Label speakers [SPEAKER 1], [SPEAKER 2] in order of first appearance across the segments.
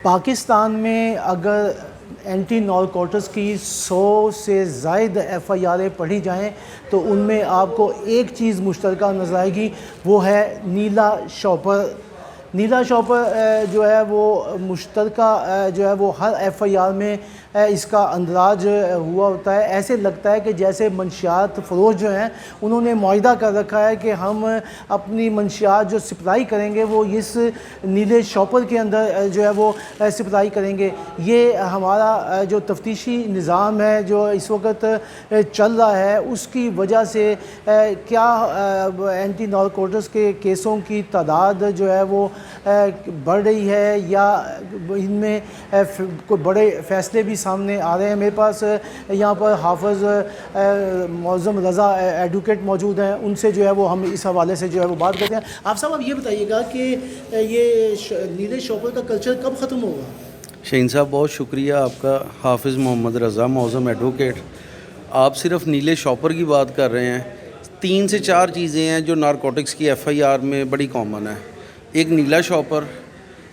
[SPEAKER 1] پاکستان میں اگر anti narcotics کی 100 سے زائد ایف آئی آریں پڑھی جائیں تو ان میں آپ کو ایک چیز مشترکہ نظر آئے گی، وہ ہے نیلا شاپر۔ نیلا شاپر جو ہے وہ مشترکہ جو ہے وہ ہر ایف آئی آر میں اس کا اندراج ہوا ہوتا ہے۔ ایسے لگتا ہے کہ جیسے منشیات فروش جو ہیں انہوں نے معاہدہ کر رکھا ہے کہ ہم اپنی منشیات جو سپلائی کریں گے وہ اس نیلے شاپر کے اندر جو ہے وہ سپلائی کریں گے۔ یہ ہمارا جو تفتیشی نظام ہے جو اس وقت چل رہا ہے، اس کی وجہ سے کیا اینٹی نارکوٹکس کے کیسوں کی تعداد جو ہے وہ بڑھ رہی ہے یا ان میں کوئی بڑے فیصلے بھی سامنے آ رہے ہیں۔ میرے پاس یہاں پر حافظ معظم رضا ایڈوکیٹ موجود ہیں، ان سے جو ہے وہ ہم اس حوالے سے جو ہے وہ بات کرتے ہیں۔ آپ صاحب اب یہ بتائیے گا کہ یہ نیلے شاپر کا کلچر کب ختم ہوگا؟
[SPEAKER 2] شہین صاحب بہت شکریہ آپ کا۔ حافظ محمد رضا معظم ایڈوکیٹ، آپ صرف نیلے شاپر کی بات کر رہے ہیں۔ 3 سے 4 چیزیں ہیں جو نارکوٹکس کی ایف آئی آر میں بڑی کامن ہے۔ ایک نیلا شاپر،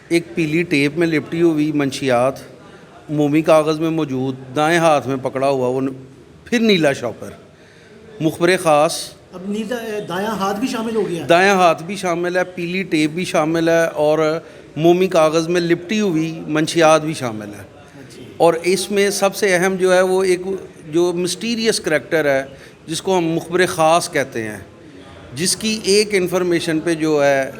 [SPEAKER 2] ایک پیلی ٹیپ میں لپٹی ہوئی منشیات مومی کاغذ میں موجود دائیں ہاتھ میں پکڑا ہوا وہ، پھر نیلا شاپر مخبر خاص۔
[SPEAKER 1] اب نیلا دایاں ہاتھ بھی شامل ہو گیا؟
[SPEAKER 2] دایاں ہاتھ بھی شامل ہے، پیلی ٹیپ بھی شامل ہے، اور مومی کاغذ میں لپٹی ہوئی منشیات بھی شامل ہے۔ اور اس میں سب سے اہم جو ہے وہ ایک جو مسٹیریس کریکٹر ہے جس کو ہم مخبر خاص کہتے ہیں، جس کی ایک انفارمیشن پہ جو ہے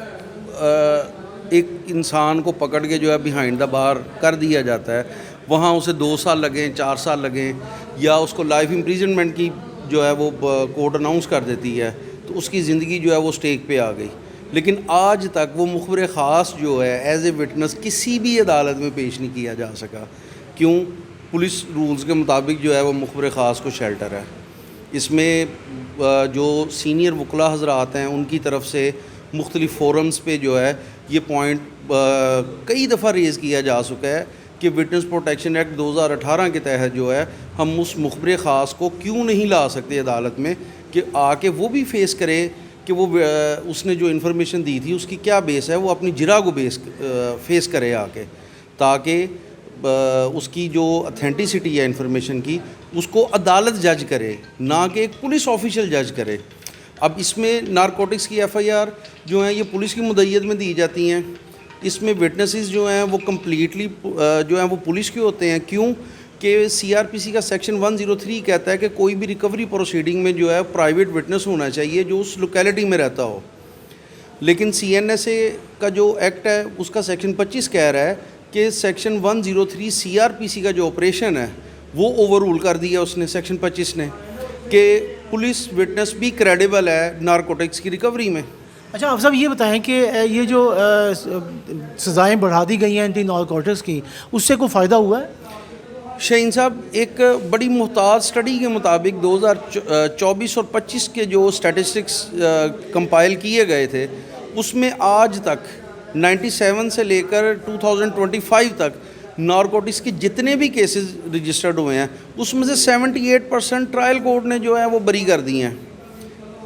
[SPEAKER 2] ایک انسان کو پکڑ کے جو ہے بیہائنڈ دا بار کر دیا جاتا ہے۔ وہاں اسے 2 سال لگیں، 4 سال لگیں، یا اس کو لائف امپریزنمنٹ کی جو ہے وہ کورٹ اناؤنس کر دیتی ہے، تو اس کی زندگی جو ہے وہ سٹیک پہ آ گئی۔ لیکن آج تک وہ مخبر خاص جو ہے ایز اے وٹنس کسی بھی عدالت میں پیش نہیں کیا جا سکا۔ کیوں؟ پولیس رولز کے مطابق جو ہے وہ مخبر خاص کو شیلٹر ہے۔ اس میں جو سینئر وکلاء حضرات ہیں ان کی طرف سے مختلف فورمز پہ جو ہے یہ پوائنٹ کئی دفعہ ریز کیا جا چکا ہے کہ وٹنس پروٹیکشن ایکٹ 2018 کے تحت جو ہے ہم اس مخبر خاص کو کیوں نہیں لا سکتے عدالت میں کہ آ کے وہ بھی فیس کرے کہ وہ اس نے جو انفارمیشن دی تھی اس کی کیا بیس ہے، وہ اپنی جرح کو فیس کرے آ کے، تاکہ اس کی جو اتھینٹسٹی ہے انفارمیشن کی اس کو عدالت جج کرے، نہ کہ ایک پولیس آفیشل جج کرے۔ اب اس میں نارکوٹکس کی ایف آئی آر جو ہیں یہ پولیس کی مدعیت میں دی جاتی ہیں۔ اس میں وٹنسز جو ہیں وہ کمپلیٹلی جو ہیں وہ پولیس کے ہوتے ہیں۔ کیوں کہ سی آر پی سی کا سیکشن 103 کہتا ہے کہ کوئی بھی ریکوری پروسیڈنگ میں جو ہے پرائیویٹ وٹنس ہونا چاہیے جو اس لوکیلٹی میں رہتا ہو۔ لیکن سی این ایس اے کا جو ایکٹ ہے اس کا سیکشن 25 کہہ رہا ہے کہ سیکشن 103 سی آر پی سی کا جو آپریشن ہے وہ اوور رول کر دیا اس نے، سیکشن 25 نے، کہ پولیس وٹنس بھی کریڈیبل ہے نارکوٹکس کی ریکوری میں۔
[SPEAKER 1] اچھا آپ صاحب یہ بتائیں کہ یہ جو سزائیں بڑھا دی گئی ہیں اینٹی نارکوٹکس کی، اس سے کوئی فائدہ ہوا ہے؟
[SPEAKER 2] شہین صاحب ایک بڑی محتاط اسٹڈی کے مطابق 2024 اور 25 کے جو اسٹیٹسٹکس کمپائل کیے گئے تھے اس میں آج تک 97 سے لے کر 2025 تک نارکوٹکس کے جتنے بھی کیسز رجسٹرڈ ہوئے ہیں اس میں سے 78% ٹرائل کورٹ نے جو ہے وہ بری کر دی ہیں۔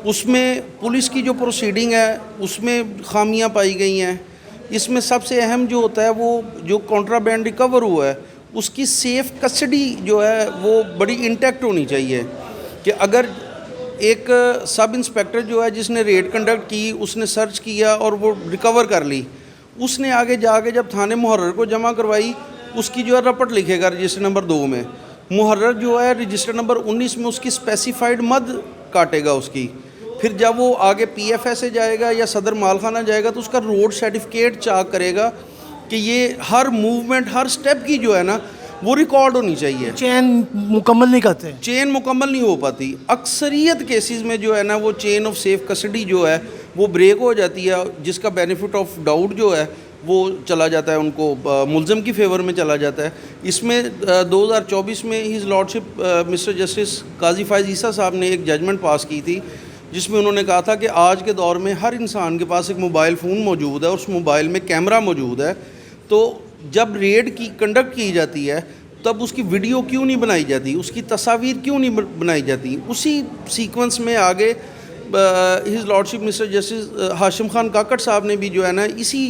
[SPEAKER 2] اس میں پولیس کی جو پروسیڈنگ ہے اس میں خامیاں پائی گئی ہیں۔ اس میں سب سے اہم جو ہوتا ہے وہ جو کنٹرابینڈ ریکور ہوا ہے اس کی سیف کسٹڈی جو ہے وہ بڑی انٹیکٹ ہونی چاہیے، کہ اگر ایک سب انسپیکٹر جو ہے جس نے ریڈ کنڈکٹ کی، اس نے سرچ کیا اور وہ ریکور کر لی، اس نے آگے جا کے جب تھانے محرر کو جمع کروائی اس کی جو ہے رپٹ لکھے گا رجسٹر نمبر 2 میں، محرر جو ہے رجسٹر نمبر 19 میں اس کی اسپیسیفائڈ مد کاٹے گا اس کی، پھر جب وہ آگے پی ایف ایس اے جائے گا یا صدر مالخانہ جائے گا تو اس کا روڈ سرٹیفکیٹ چاک کرے گا کہ یہ ہر موومنٹ ہر سٹیپ کی جو ہے نا وہ ریکارڈ ہونی چاہیے۔
[SPEAKER 1] چین مکمل نہیں کرتے،
[SPEAKER 2] چین مکمل نہیں ہو پاتی۔ اکثریت کیسز میں جو ہے نا وہ چین آف سیف کسٹڈی جو ہے وہ بریک ہو جاتی ہے، جس کا بینیفٹ آف ڈاؤٹ جو ہے وہ چلا جاتا ہے، ان کو ملزم کی فیور میں چلا جاتا ہے۔ اس میں 2024 میں ہز لارڈشپ مسٹر جسٹس قاضی فائز عیسیٰ صاحب نے ایک ججمنٹ پاس کی تھی جس میں انہوں نے کہا تھا کہ آج کے دور میں ہر انسان کے پاس ایک موبائل فون موجود ہے، اس موبائل میں کیمرہ موجود ہے، تو جب ریڈ کی کنڈکٹ کی جاتی ہے تب اس کی ویڈیو کیوں نہیں بنائی جاتی، اس کی تصاویر کیوں نہیں بنائی جاتی؟ اسی سیکوینس میں آگے ہز لارڈشپ مسٹر جسٹس ہاشم خان کاکڑ صاحب نے بھی جو ہے نا اسی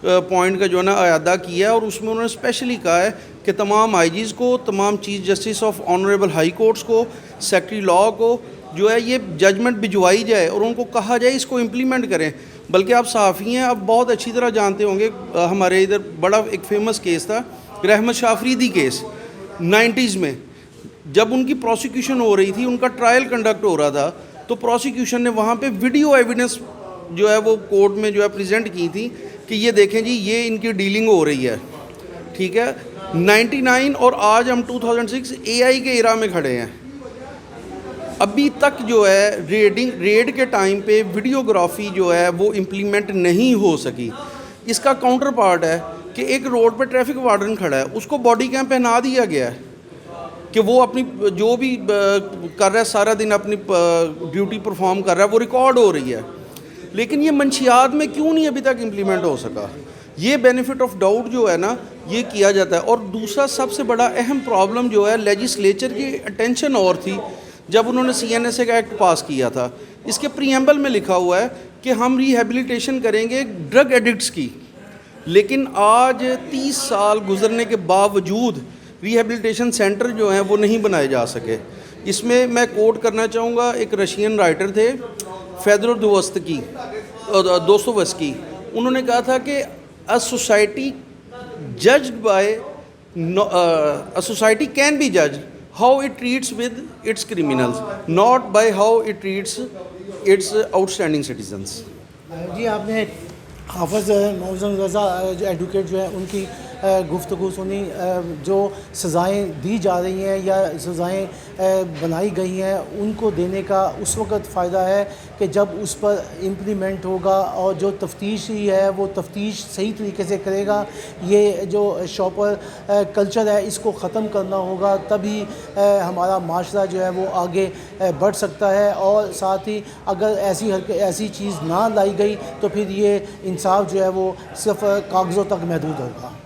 [SPEAKER 2] پوائنٹ کا جو ہے نا اعادہ کیا ہے، اور اس میں انہوں نے اسپیشلی کہا ہے کہ تمام آئی جیز کو، تمام chief justice of honourable high courts کو، سیکٹری لاء کو جو ہے یہ ججمنٹ بھجوائی جائے اور ان کو کہا جائے اس کو امپلیمنٹ کریں. بلکہ آپ صحافی ہیں، آپ بہت اچھی طرح جانتے ہوں گے، ہمارے ادھر بڑا ایک فیمس کیس تھا رحمت شاہ فریدی کیس 90s میں. جب ان کی پروسیکیوشن ہو رہی تھی، ان کا ٹرائل کنڈکٹ ہو رہا تھا، تو پروسیکیوشن نے وہاں پہ ویڈیو ایویڈنس جو ہے وہ کورٹ میں جو ہے پریزنٹ کی تھی کہ یہ دیکھیں جی یہ ان کی ڈیلنگ ہو رہی ہے. ٹھیک ہے، 99 اور آج ہم 2006 AI کے ایرا میں کھڑے ہیں. ابھی تک جو ہے ریڈ کے ٹائم پہ ویڈیوگرافی جو ہے وہ امپلیمنٹ نہیں ہو سکی. اس کا کاؤنٹر پارٹ ہے کہ ایک روڈ پہ ٹریفک وارڈن کھڑا ہے، اس کو باڈی کیم پہنا دیا گیا ہے کہ وہ اپنی جو بھی کر رہا ہے سارا دن اپنی ڈیوٹی پرفارم کر رہا ہے وہ ریکارڈ ہو رہی ہے. لیکن یہ منشیات میں کیوں نہیں ابھی تک امپلیمنٹ ہو سکا؟ یہ بینیفٹ آف ڈاؤٹ جو ہے نا یہ کیا جاتا ہے. اور دوسرا سب سے بڑا اہم پرابلم جو ہے لیجسلیچر کی اٹینشن اور تھی جب انہوں نے CNSA کا ایکٹ پاس کیا تھا. اس کے پریمبل میں لکھا ہوا ہے کہ ہم ریہیبلیٹیشن کریں گے ڈرگ ایڈکٹس کی. لیکن آج 30 سال گزرنے کے باوجود ریہیبلیٹیشن سینٹر جو ہیں وہ نہیں بنائے جا سکے. اس میں میں کوٹ کرنا چاہوں گا، ایک رشین رائٹر تھے فیدور دوستویسکی. انہوں نے کہا تھا کہ a society judged by a society can be judged how it treats with its criminals, not by how it treats its outstanding citizens.
[SPEAKER 1] جی آپ نے حافظ معظم رضا جو ایڈوکیٹ جو ہے ان کی گفتگو سنی. جو سزائیں دی جا رہی ہیں یا سزائیں بنائی گئی ہیں ان کو دینے کا اس وقت فائدہ ہے کہ جب اس پر امپلیمنٹ ہوگا، اور جو تفتیش ہی ہے وہ تفتیش صحیح طریقے سے کرے گا. یہ جو شاپر کلچر ہے اس کو ختم کرنا ہوگا، تبھی ہمارا معاشرہ جو ہے وہ آگے بڑھ سکتا ہے. اور ساتھ ہی اگر ایسی چیز نہ لائی گئی تو پھر یہ انصاف جو ہے وہ صرف کاغذوں تک محدود ہوگا.